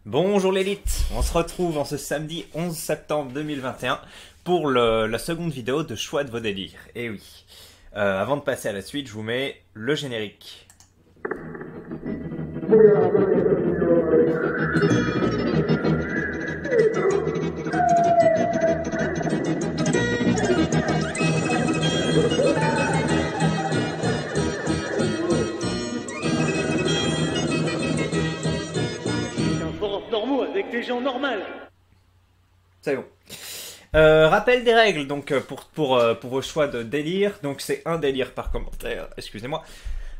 Bonjour l'élite, on se retrouve en ce samedi 11 septembre 2021 pour la seconde vidéo de choix de vos délires. Et oui, avant de passer à la suite, je vous mets le générique. Un forum normaux avec des gens normaux. C'est bon. Rappel des règles donc pour vos choix de délire. Donc c'est un délire par commentaire, excusez-moi.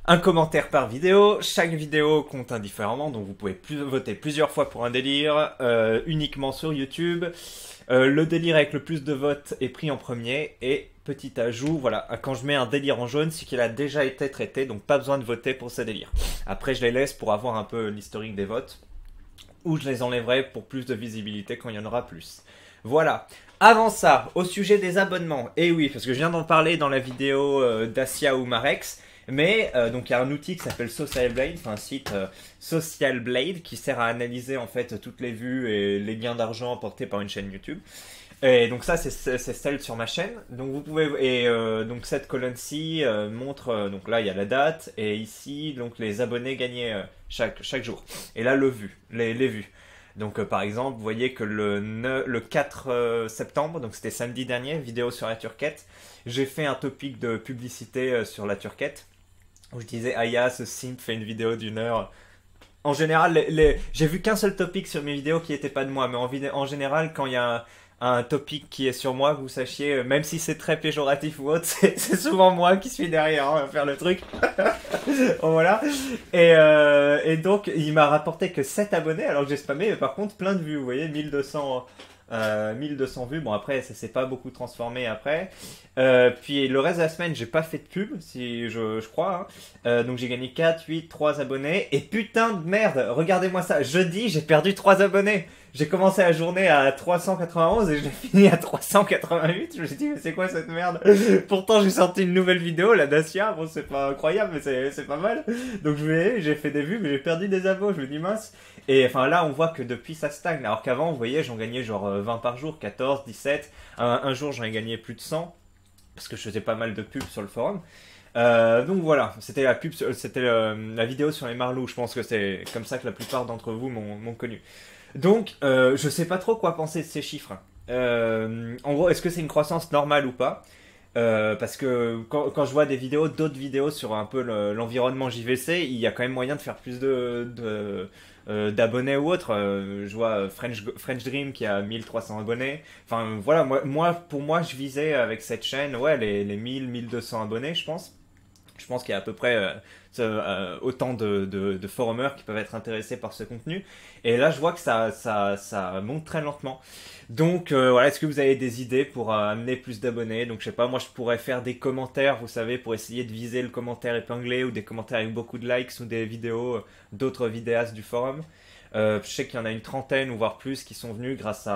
Un commentaire par vidéo. Chaque vidéo compte indifféremment, donc vous pouvez voter plusieurs fois pour un délire, uniquement sur YouTube. Le délire avec le plus de votes est pris en premier. Et petit ajout, voilà, quand je mets un délire en jaune, c'est qu'il a déjà été traité, donc pas besoin de voter pour ce délire. Après, je les laisse pour avoir un peu l'historique des votes, ou je les enlèverai pour plus de visibilité quand il y en aura plus. Voilà. Avant ça, au sujet des abonnements, et oui, parce que je viens d'en parler dans la vidéo d'Asia ou Marex, mais donc il y a un outil qui s'appelle Social Blade, enfin un site Social Blade qui sert à analyser en fait toutes les vues et les gains d'argent apportés par une chaîne YouTube. Et donc ça c'est celle sur ma chaîne. Donc vous pouvez donc cette colonne-ci montre donc là il y a la date et ici donc les abonnés gagnés chaque jour. Et là les vues. Donc par exemple, vous voyez que le 4 septembre, donc c'était samedi dernier, vidéo sur la turquette, j'ai fait un topic de publicité sur la turquette où je disais Aya, ce simp fait une vidéo d'une heure. En général, j'ai vu qu'un seul topic sur mes vidéos qui n'était pas de moi, mais en général, quand il y a un topic qui est sur moi, que vous sachiez, même si c'est très péjoratif ou autre, c'est souvent moi qui suis derrière à faire le truc. Voilà. Et donc, il m'a rapporté que 7 abonnés, alors que j'ai spammé, mais par contre, plein de vues, vous voyez, 1200 vues. Bon, après, ça s'est pas beaucoup transformé après. Puis le reste de la semaine, j'ai pas fait de pub, si je crois. Hein. Donc j'ai gagné 4, 8, 3 abonnés. Et putain de merde, regardez-moi ça. Jeudi, j'ai perdu 3 abonnés. J'ai commencé la journée à 391 et j'ai fini à 388. Je me suis dit, mais c'est quoi cette merde? Pourtant, j'ai sorti une nouvelle vidéo, la Dacia. Bon, c'est pas incroyable, mais c'est pas mal. Donc j'ai fait des vues, mais j'ai perdu des abos. Je me dis, mince. Et enfin là, on voit que depuis, ça stagne. Alors qu'avant, vous voyez, j'en gagnais genre 20 par jour, 14, 17. Un jour, j'en ai gagné plus de 100. Parce que je faisais pas mal de pubs sur le forum. Donc voilà, c'était la vidéo sur les marlous. Je pense que c'est comme ça que la plupart d'entre vous m'ont connu. Donc, je sais pas trop quoi penser de ces chiffres. En gros, est-ce que c'est une croissance normale ou pas? Parce que quand je vois d'autres vidéos sur un peu l'environnement JVC, il y a quand même moyen de faire plus d'abonnés ou autre. Je vois French Dream qui a 1300 abonnés. Enfin voilà, pour moi, je visais avec cette chaîne, ouais, les 1200 abonnés, je pense. Je pense qu'il y a à peu près autant de forumers qui peuvent être intéressés par ce contenu. Et là, je vois que ça monte très lentement. Donc voilà, est-ce que vous avez des idées pour amener plus d'abonnés? Donc je sais pas, moi je pourrais faire des commentaires, vous savez, pour essayer de viser le commentaire épinglé ou des commentaires avec beaucoup de likes ou des vidéos d'autres vidéastes du forum. Je sais qu'il y en a une trentaine ou voire plus qui sont venus grâce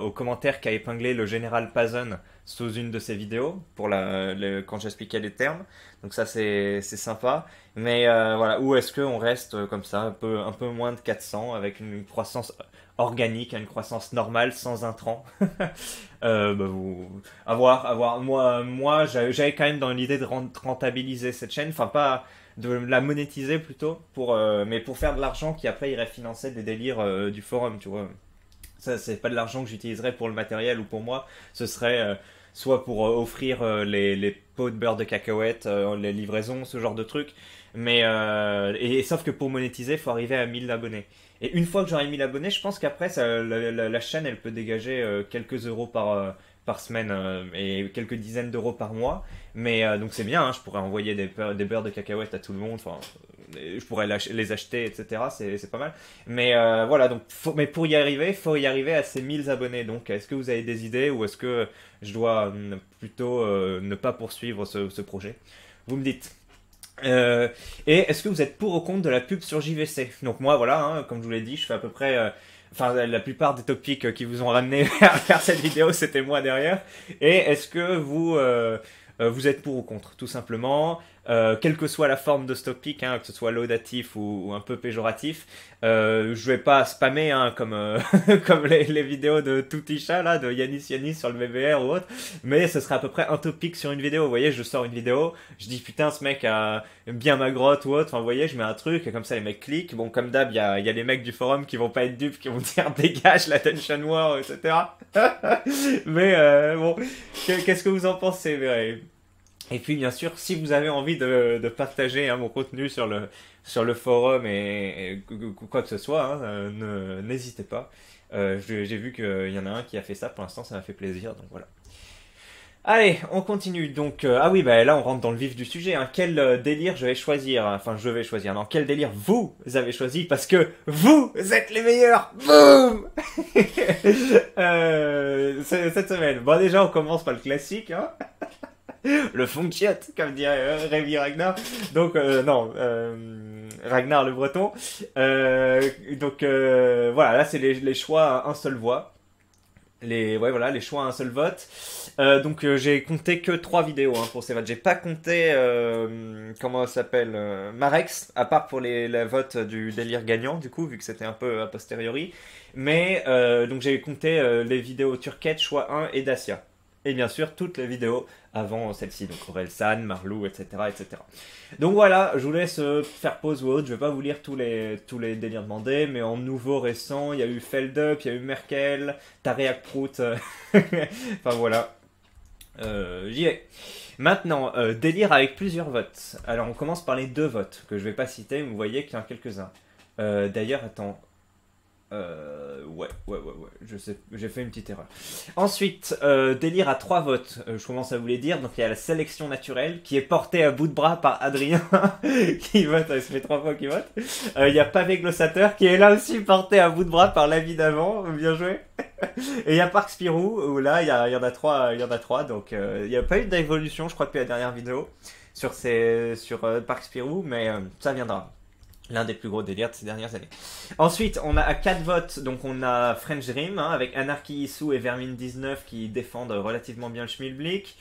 au commentaire qu'a épinglé le général Pazon sous une de ses vidéos quand j'expliquais les termes. Donc ça c'est sympa. Mais voilà, ou est-ce qu'on reste comme ça, un peu moins de 400 avec une croissance organique, une croissance normale sans intrants. À voir. Moi j'avais quand même dans l'idée de rentabiliser cette chaîne, enfin pas de la monétiser plutôt, mais pour faire de l'argent qui après irait financer des délires du forum, tu vois. Ça, c'est pas de l'argent que j'utiliserais pour le matériel ou pour moi, ce serait soit pour offrir les pots de beurre de cacahuètes, les livraisons, ce genre de trucs. Mais sauf que pour monétiser, il faut arriver à 1000 abonnés. Et une fois que j'aurai 1000 abonnés, je pense qu'après, la chaîne, elle peut dégager quelques euros par semaine et quelques dizaines d'euros par mois. Mais donc c'est bien, hein, je pourrais envoyer des beurres de cacahuètes à tout le monde. Enfin, je pourrais les acheter, etc. C'est pas mal. Mais voilà, donc mais pour y arriver, il faut y arriver à ces 1000 abonnés. Donc est-ce que vous avez des idées ou est-ce que je dois plutôt ne pas poursuivre ce projet? Vous me dites. Et est-ce que vous êtes pour ou contre de la pub sur JVC? Donc moi, voilà, hein, comme je vous l'ai dit, je fais à peu près... Enfin, la plupart des topics qui vous ont ramené à faire cette vidéo, c'était moi derrière. Et est-ce que vous êtes pour ou contre, tout simplement? quelle que soit la forme de stock pic, hein, que ce soit laudatif ou un peu péjoratif. Je vais pas spammer hein, comme comme les vidéos de Toutisha là, de Yanis sur le VBR ou autre, mais ce sera à peu près un topic sur une vidéo. Vous voyez, je sors une vidéo, je dis putain ce mec a bien ma grotte ou autre. Enfin, vous voyez, je mets un truc et comme ça les mecs cliquent. Bon, comme d'hab, il y a les mecs du forum qui vont pas être dupes, qui vont dire dégage l'attention war, etc. Mais bon, qu'est-ce que vous en pensez, Mireille? Et puis bien sûr, si vous avez envie de partager hein, mon contenu sur le forum et quoi que ce soit, hein, n'hésitez pas. J'ai vu qu'il y en a un qui a fait ça, pour l'instant ça m'a fait plaisir, donc voilà. Allez, on continue. Donc, ah oui, bah là on rentre dans le vif du sujet. Hein. Quel délire je vais choisir? Enfin, je vais choisir. Non, quel délire vous avez choisi? Parce que vous êtes les meilleurs. Boum. Cette semaine. Bon, déjà, on commence par le classique. Hein. Le funkiot, comme dirait Rémi Ragnar. Donc, non, Ragnar le Breton. Donc, voilà, là c'est les choix à un seul voix. Ouais, voilà, les choix à un seul vote. Donc j'ai compté que 3 vidéos hein, pour ces votes. J'ai pas compté comment ça s'appelle Marex, à part pour les votes du délire gagnant du coup, vu que c'était un peu a posteriori. Mais donc j'ai compté les vidéos Turquette, choix 1 et Dacia. Et bien sûr toutes les vidéos avant celle-ci, donc Orelsan, Marlou, etc., etc. Donc voilà, je vous laisse faire pause ou autre. Je vais pas vous lire tous les délires demandés, mais en nouveau récent, il y a eu Feldup, il y a eu Merkel, Tareak Prout. Enfin voilà. J'y vais. Maintenant, délire avec plusieurs votes. Alors on commence par les 2 votes, que je vais pas citer, mais vous voyez qu'il y en a quelques-uns. D'ailleurs, attends. Ouais. Je sais, j'ai fait une petite erreur. Ensuite, délire à 3 votes. Je commence à vous les dire. Donc il y a la sélection naturelle qui est portée à bout de bras par Adrien qui vote. Ça fait 3 fois qu'il vote. Il y a Pavé Glossateur qui est là aussi porté à bout de bras par l'avis d'avant. Bien joué. Et il y a Park Spirou où là il y en a 3. Donc il n'y a pas eu d'évolution, je crois, depuis la dernière vidéo sur Park Spirou, mais ça viendra. L'un des plus gros délires de ces dernières années. Ensuite, on a à 4 votes, donc on a French Dream, hein, avec Anarchy Issou et Vermine19 qui défendent relativement bien le schmilblick.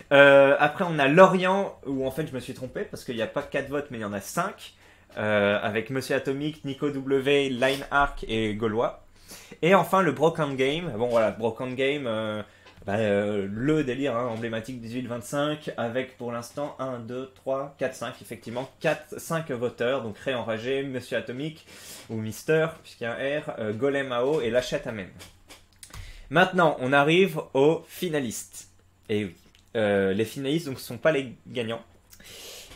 Après, on a Lorient, où en fait je me suis trompé, parce qu'il n'y a pas 4 votes, mais il y en a 5, avec Monsieur Atomic, Nico W, Line Arc et Gaulois. Et enfin, le Broken Game. Bon voilà, Broken Game... le délire hein, emblématique 18-25 avec pour l'instant 1, 2, 3, 4, 5 effectivement 5 voteurs, donc Ré Enragé, Monsieur Atomique ou Mister puisqu'il y a un R, Golem AO et Lachette Amen. Maintenant on arrive aux finalistes. Et oui, les finalistes donc ce ne sont pas les gagnants.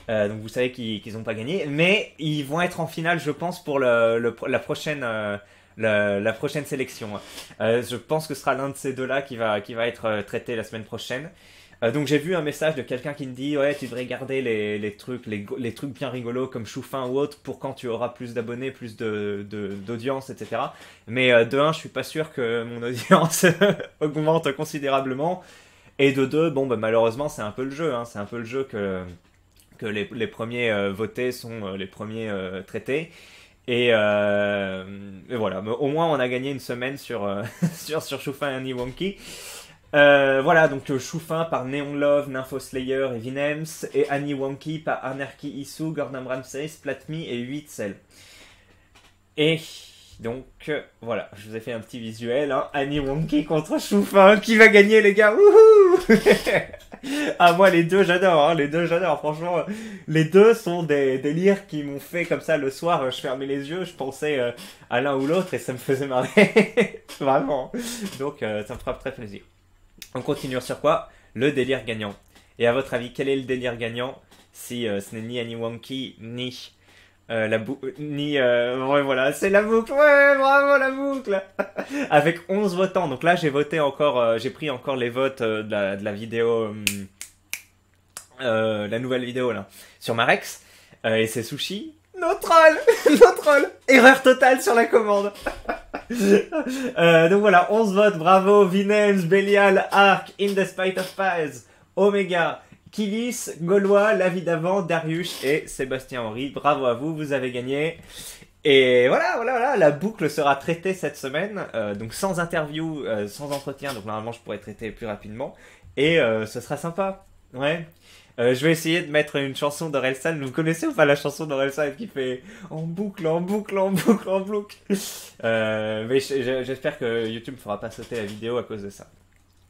Donc vous savez qu'ils n'ont pas gagné, mais ils vont être en finale je pense pour la prochaine... La prochaine sélection. Je pense que ce sera l'un de ces deux-là qui va être traité la semaine prochaine. Donc j'ai vu un message de quelqu'un qui me dit ouais tu devrais garder les trucs bien rigolos comme Choufin ou autre pour quand tu auras plus d'abonnés, plus d'audience, etc. Mais de 1 je suis pas sûr que mon audience augmente considérablement. Et de 2 bon bah malheureusement c'est un peu le jeu. Hein. C'est un peu le jeu que les premiers votés sont les premiers traités. Et voilà, mais au moins on a gagné une semaine sur Choufin et Annie Wonky. Voilà, donc Choufin par Neon Love, Nympho Slayer et Vinems, et Annie Wonky par Anarchy Issou, Gordon Ramsay, Splatme et 8 Cell. Et donc voilà, je vous ai fait un petit visuel, hein. Annie Wonky contre Choufin, qui va gagner les gars? Wouhou. Ah moi les deux j'adore, hein, franchement les deux sont des délires qui m'ont fait comme ça le soir, je fermais les yeux, je pensais à l'un ou l'autre et ça me faisait marrer, vraiment, donc ça me fera très plaisir. On continue sur quoi? Le délire gagnant. Et à votre avis quel est le délire gagnant si ce n'est ni Annie Wonky ni ouais, voilà, c'est la boucle, ouais, bravo la boucle. Avec 11 votants, donc là j'ai voté encore, j'ai pris encore les votes de la vidéo, la nouvelle vidéo là, sur Marex, et c'est Sushi, no troll, erreur totale sur la commande. Donc voilà, 11 votes, bravo, Vinems, Belial, Arc, In the Spite of Pies, Omega, Kilis, Gaulois, La Vie d'Avant, Darius et Sébastien Henry. Bravo à vous, vous avez gagné. Et voilà, la boucle sera traitée cette semaine, donc sans interview, sans entretien, donc normalement je pourrais traiter plus rapidement. Et ce sera sympa. Ouais. Je vais essayer de mettre une chanson d'Orelsan. Vous connaissez ou pas la chanson d'Orelsan qui fait en boucle, en boucle, en boucle, en boucle. Mais j'espère que YouTube ne fera pas sauter la vidéo à cause de ça.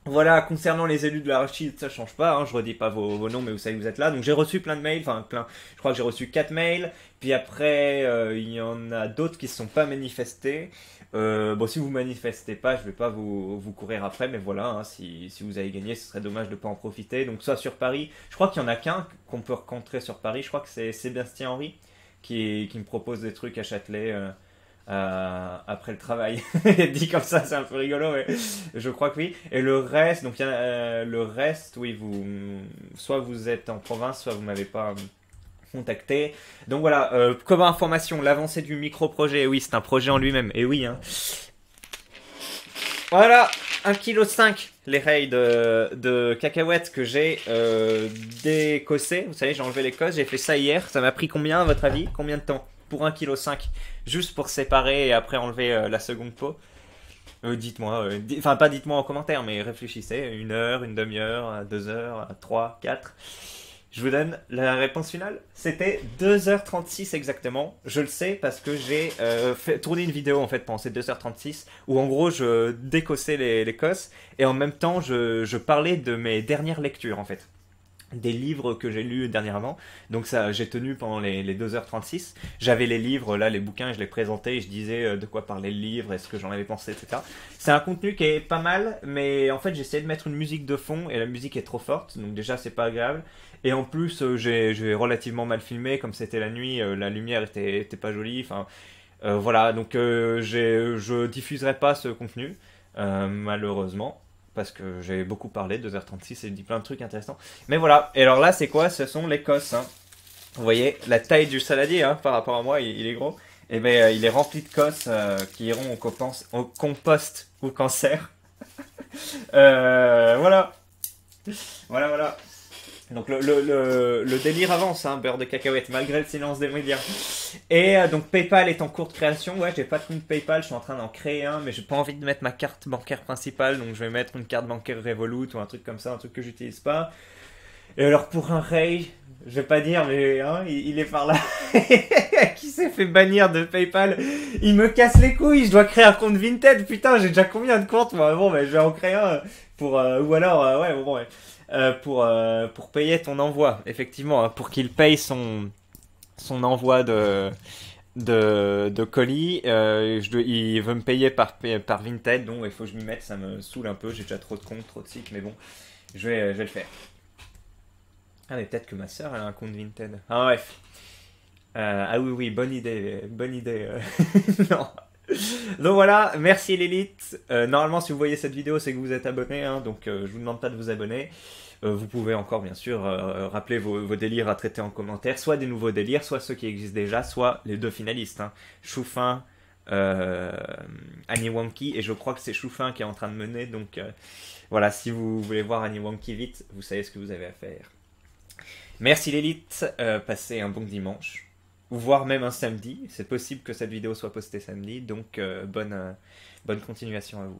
Voilà, concernant les élus de l'Arachide, ça change pas, hein, je redis pas vos noms, mais vous savez que vous êtes là. Donc j'ai reçu plein de mails, enfin plein, je crois que j'ai reçu 4 mails, puis après il y en a d'autres qui ne se sont pas manifestés. Bon, si vous manifestez pas, je vais pas vous courir après, mais voilà, hein, si vous avez gagné, ce serait dommage de pas en profiter. Donc soit sur Paris, je crois qu'il y en a qu'un qu'on peut rencontrer sur Paris, je crois que c'est Sébastien Henry qui me propose des trucs à Châtelet. Après le travail. Dit comme ça, c'est un peu rigolo, mais je crois que oui. Et le reste, donc il y a, le reste, oui, soit vous êtes en province, soit vous m'avez pas contacté. Donc voilà, comme information, l'avancée du micro-projet, oui, c'est un projet en lui-même, et oui, hein. Voilà, 1,5 kg les rails de cacahuètes que j'ai décossé. Vous savez, j'ai enlevé les cosses, j'ai fait ça hier. Ça m'a pris combien, à votre avis? Combien de temps? Pour 1,5 kg, juste pour séparer et après enlever la seconde peau. Dites-moi, enfin pas dites-moi en commentaire, mais réfléchissez. 1 heure, une demi-heure, 2 heures, 3, 4. Je vous donne la réponse finale. C'était 2h36 exactement. Je le sais parce que j'ai tourné une vidéo en fait pendant ces 2h36 où en gros je décossais les cosses et en même temps je parlais de mes dernières lectures en fait. Des livres que j'ai lus dernièrement. Donc ça, j'ai tenu pendant les 2h36. J'avais les livres, là, les bouquins, je les présentais et je disais de quoi parlait le livre, est-ce que j'en avais pensé, etc. C'est un contenu qui est pas mal, mais en fait, j'ai essayé de mettre une musique de fond et la musique est trop forte, donc déjà, c'est pas agréable. Et en plus, j'ai relativement mal filmé, comme c'était la nuit, la lumière était pas jolie, enfin... voilà, donc je diffuserai pas ce contenu, malheureusement parce que j'ai beaucoup parlé, 2h36 et dit plein de trucs intéressants. Mais voilà, et alors là c'est quoi? Ce sont les cosses. Hein. Vous voyez, la taille du saladier hein, par rapport à moi, il est gros. Et bien il est rempli de cosses qui iront au compost ou cancer. Voilà. Voilà. Donc le délire avance, hein, beurre de cacahuète, malgré le silence des médias. Et donc PayPal est en cours de création. Ouais, j'ai pas de compte PayPal, je suis en train d'en créer un, mais j'ai pas envie de mettre ma carte bancaire principale, donc je vais mettre une carte bancaire Revolut ou un truc comme ça, un truc que j'utilise pas. Et alors pour un Ray, je vais pas dire, mais hein, il est par là. Qui s'est fait bannir de PayPal? Il me casse les couilles, je dois créer un compte Vinted. Putain, j'ai déjà combien de comptes moi? Bon, ben je vais en créer un pour ou alors ouais bon. Ouais. Pour payer ton envoi, effectivement, hein, pour qu'il paye son envoi de colis. Il veut me payer par Vinted, donc il faut que je m'y mette, ça me saoule un peu, j'ai déjà trop de comptes, trop de sites, mais bon, je vais le faire. Ah, mais peut-être que ma soeur elle a un compte Vinted. Ah, bref. Ah oui, bonne idée. Non. Donc voilà, merci l'élite. Normalement, si vous voyez cette vidéo, c'est que vous êtes abonné, hein, donc je vous demande pas de vous abonner. Vous pouvez encore, bien sûr, rappeler vos délires à traiter en commentaire, soit des nouveaux délires, soit ceux qui existent déjà, soit les deux finalistes. Hein. Choufin, Annie Wonky, et je crois que c'est Choufin qui est en train de mener, donc voilà, si vous voulez voir Annie Wonky vite, vous savez ce que vous avez à faire. Merci l'élite, passez un bon dimanche. Ou voire même un samedi. C'est possible que cette vidéo soit postée samedi, donc bonne continuation à vous.